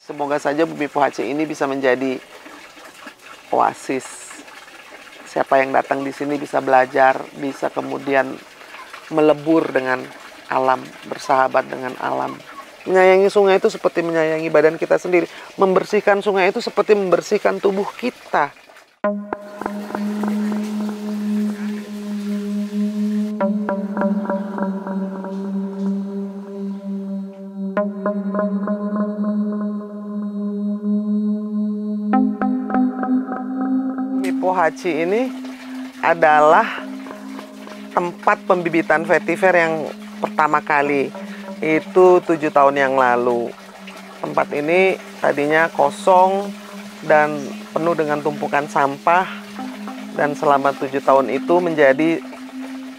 Semoga saja Bumi Pohaci ini bisa menjadi oasis. Siapa yang datang di sini bisa belajar, bisa kemudian melebur dengan alam, bersahabat dengan alam. Menyayangi sungai itu seperti menyayangi badan kita sendiri. Membersihkan sungai itu seperti membersihkan tubuh kita. Bumi Pohaci ini adalah tempat pembibitan vetiver yang pertama kali. Itu 7 tahun yang lalu. Tempat ini tadinya kosong dan penuh dengan tumpukan sampah. Dan selama 7 tahun itu menjadi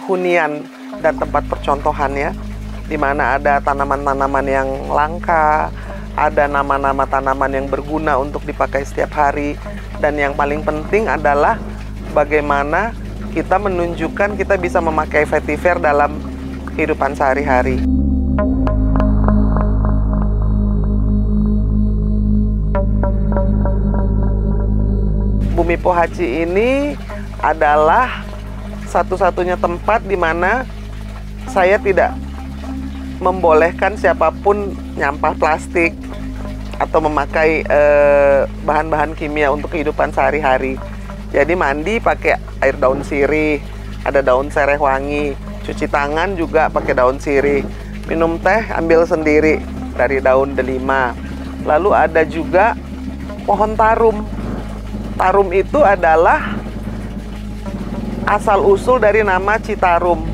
hunian dan tempat percontohannya, di mana ada tanaman-tanaman yang langka, ada nama-nama tanaman yang berguna untuk dipakai setiap hari, dan yang paling penting adalah bagaimana kita menunjukkan kita bisa memakai vetiver dalam kehidupan sehari-hari. Bumi Pohaci ini adalah satu-satunya tempat di mana saya tidak membolehkan siapapun nyampah plastik atau memakai bahan-bahan kimia untuk kehidupan sehari-hari. Jadi mandi pakai air daun sirih, ada daun sereh wangi, cuci tangan juga pakai daun sirih, minum teh ambil sendiri dari daun delima. Lalu ada juga pohon tarum. Tarum itu adalah asal-usul dari nama Citarum.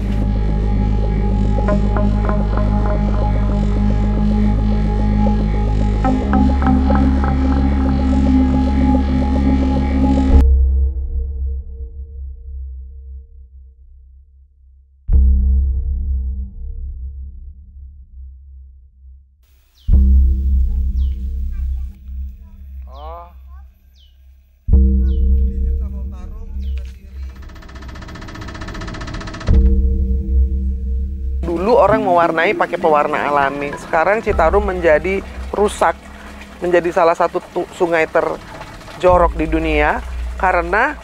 Dulu orang mewarnai pakai pewarna alami. Sekarang Citarum menjadi rusak, menjadi salah satu sungai terjorok di dunia karena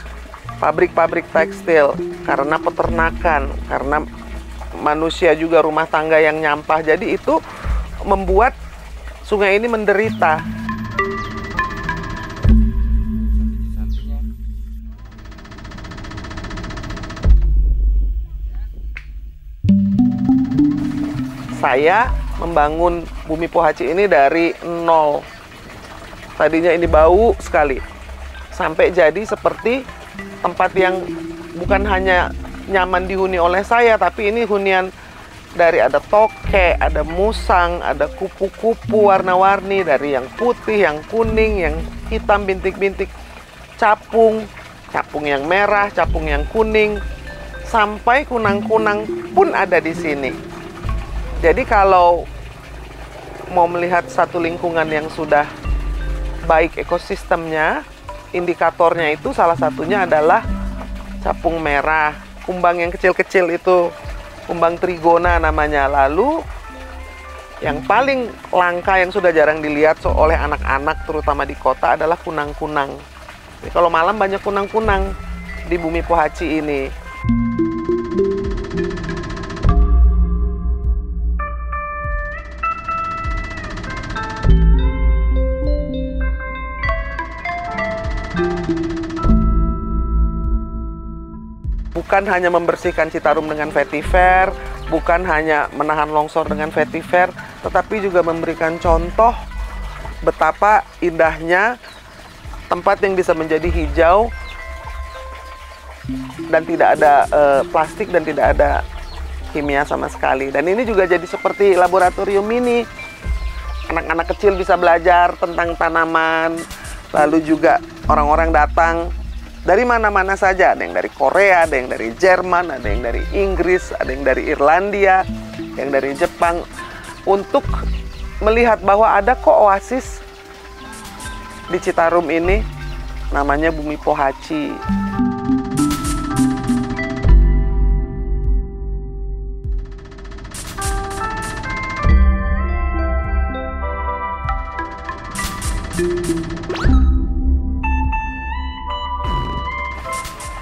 pabrik-pabrik tekstil, karena peternakan, karena manusia juga rumah tangga yang nyampah. Jadi itu membuat sungai ini menderita. Saya membangun Bumi Pohaci ini dari nol. Tadinya ini bau sekali. Sampai jadi seperti tempat yang bukan hanya nyaman dihuni oleh saya, tapi ini hunian dari ada toke, ada musang, ada kupu-kupu warna-warni, dari yang putih, yang kuning, yang hitam bintik-bintik, capung yang merah, capung yang kuning, sampai kunang-kunang pun ada di sini. Jadi kalau mau melihat satu lingkungan yang sudah baik ekosistemnya, indikatornya itu salah satunya adalah capung merah, kumbang yang kecil-kecil itu, kumbang trigona namanya. Lalu yang paling langka yang sudah jarang dilihat oleh anak-anak terutama di kota adalah kunang-kunang. Jadi kalau malam banyak kunang-kunang di Bumi Pohaci ini. Bukan hanya membersihkan Citarum dengan vetiver, bukan hanya menahan longsor dengan vetiver, tetapi juga memberikan contoh betapa indahnya tempat yang bisa menjadi hijau dan tidak ada plastik dan tidak ada kimia sama sekali. Dan ini juga jadi seperti laboratorium mini. Anak-anak kecil bisa belajar tentang tanaman, lalu juga orang-orang datang dari mana-mana saja, ada yang dari Korea, ada yang dari Jerman, ada yang dari Inggris, ada yang dari Irlandia, yang dari Jepang, untuk melihat bahwa ada kok oasis di Citarum ini, namanya Bumi Pohaci.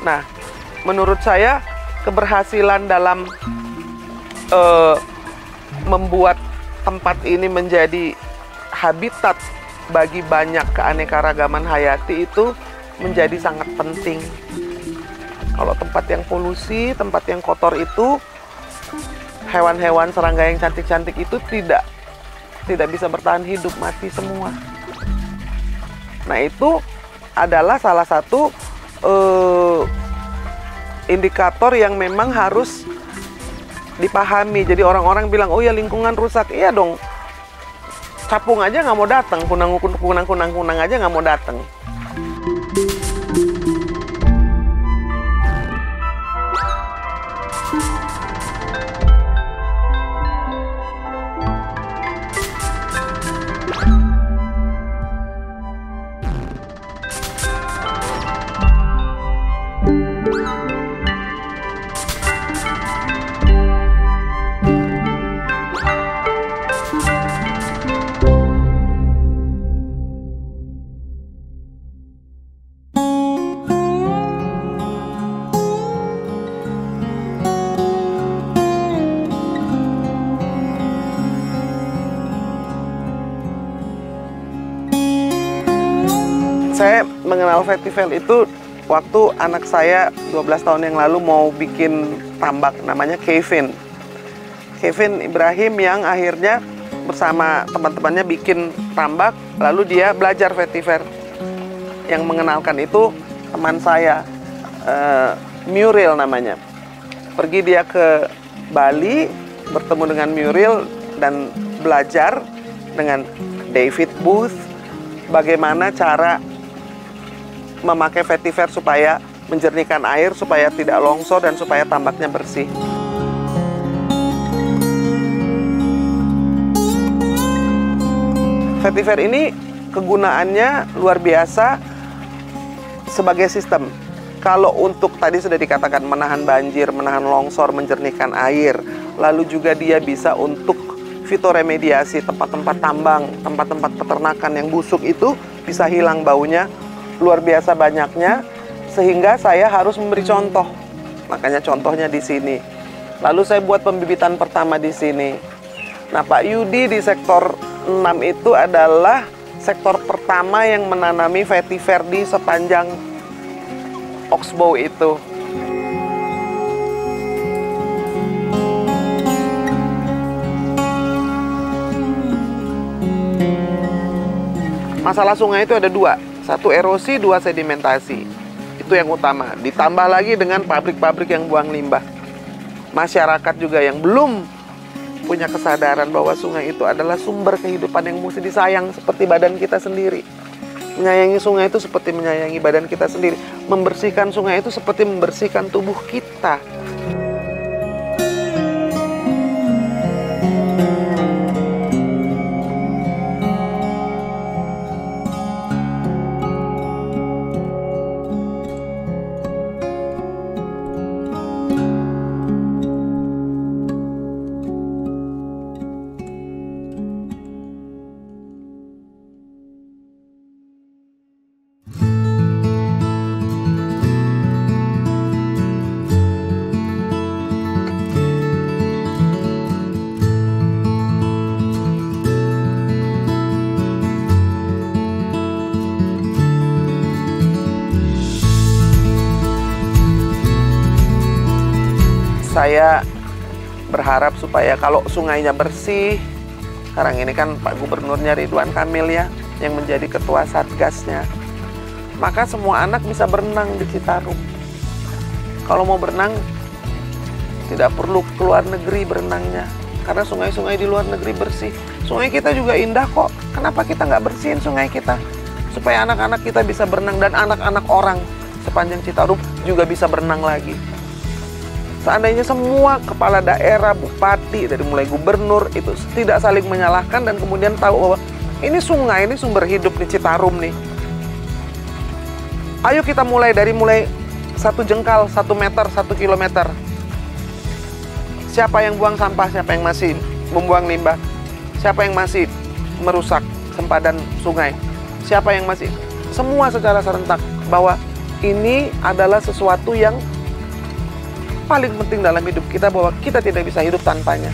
Nah, menurut saya keberhasilan dalam membuat tempat ini menjadi habitat bagi banyak keanekaragaman hayati itu menjadi sangat penting. Kalau tempat yang polusi, tempat yang kotor itu, hewan-hewan serangga yang cantik-cantik itu tidak bisa bertahan hidup, mati semua. Nah, itu adalah salah satu indikator yang memang harus dipahami. Jadi orang-orang bilang, oh ya lingkungan rusak. Iya dong, capung aja nggak mau datang, kunang aja nggak mau datang. Saya mengenal vetiver itu waktu anak saya 12 tahun yang lalu mau bikin tambak, namanya Kevin Ibrahim, yang akhirnya bersama teman-temannya bikin tambak, lalu dia belajar vetiver. Yang mengenalkan itu teman saya, Muriel namanya. Pergi dia ke Bali, bertemu dengan Muriel dan belajar dengan David Booth bagaimana cara memakai vetiver supaya menjernihkan air, supaya tidak longsor dan supaya tambaknya bersih. Vetiver ini kegunaannya luar biasa sebagai sistem. Kalau untuk tadi sudah dikatakan menahan banjir, menahan longsor, menjernihkan air, lalu juga dia bisa untuk fitoremediasi, tempat-tempat tambang, tempat-tempat peternakan yang busuk itu bisa hilang baunya. Luar biasa banyaknya, sehingga saya harus memberi contoh. Makanya contohnya di sini. Lalu saya buat pembibitan pertama di sini. Nah, Pak Yudi di sektor 6 itu adalah sektor pertama yang menanami vetiver di sepanjang Oxbow itu. Masalah sungai itu ada dua. Satu erosi, dua sedimentasi. Itu yang utama. Ditambah lagi dengan pabrik-pabrik yang buang limbah. Masyarakat juga yang belum punya kesadaran bahwa sungai itu adalah sumber kehidupan yang mesti disayang seperti badan kita sendiri. Menyayangi sungai itu seperti menyayangi badan kita sendiri. Membersihkan sungai itu seperti membersihkan tubuh kita. Saya berharap supaya kalau sungainya bersih, sekarang ini kan Pak Gubernurnya Ridwan Kamil ya, yang menjadi ketua Satgasnya, maka semua anak bisa berenang di Citarum. Kalau mau berenang, tidak perlu keluar negeri berenangnya, karena sungai-sungai di luar negeri bersih. Sungai kita juga indah kok, kenapa kita nggak bersihin sungai kita? Supaya anak-anak kita bisa berenang, dan anak-anak orang sepanjang Citarum juga bisa berenang lagi. Seandainya semua kepala daerah, bupati, dari mulai gubernur itu tidak saling menyalahkan dan kemudian tahu bahwa ini sungai, ini sumber hidup di Citarum nih. Ayo kita mulai dari satu jengkal, 1 meter, 1 kilometer. Siapa yang buang sampah, siapa yang masih membuang limbah, siapa yang masih merusak sempadan sungai. siapa yang masih, semua secara serentak bahwa ini adalah sesuatu yang paling penting dalam hidup kita, bahwa kita tidak bisa hidup tanpanya.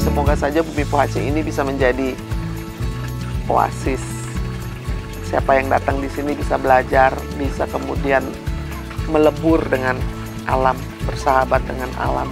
Semoga saja Bumi Pohaci ini bisa menjadi oasis. Siapa yang datang di sini bisa belajar, bisa kemudian melebur dengan alam, bersahabat dengan alam.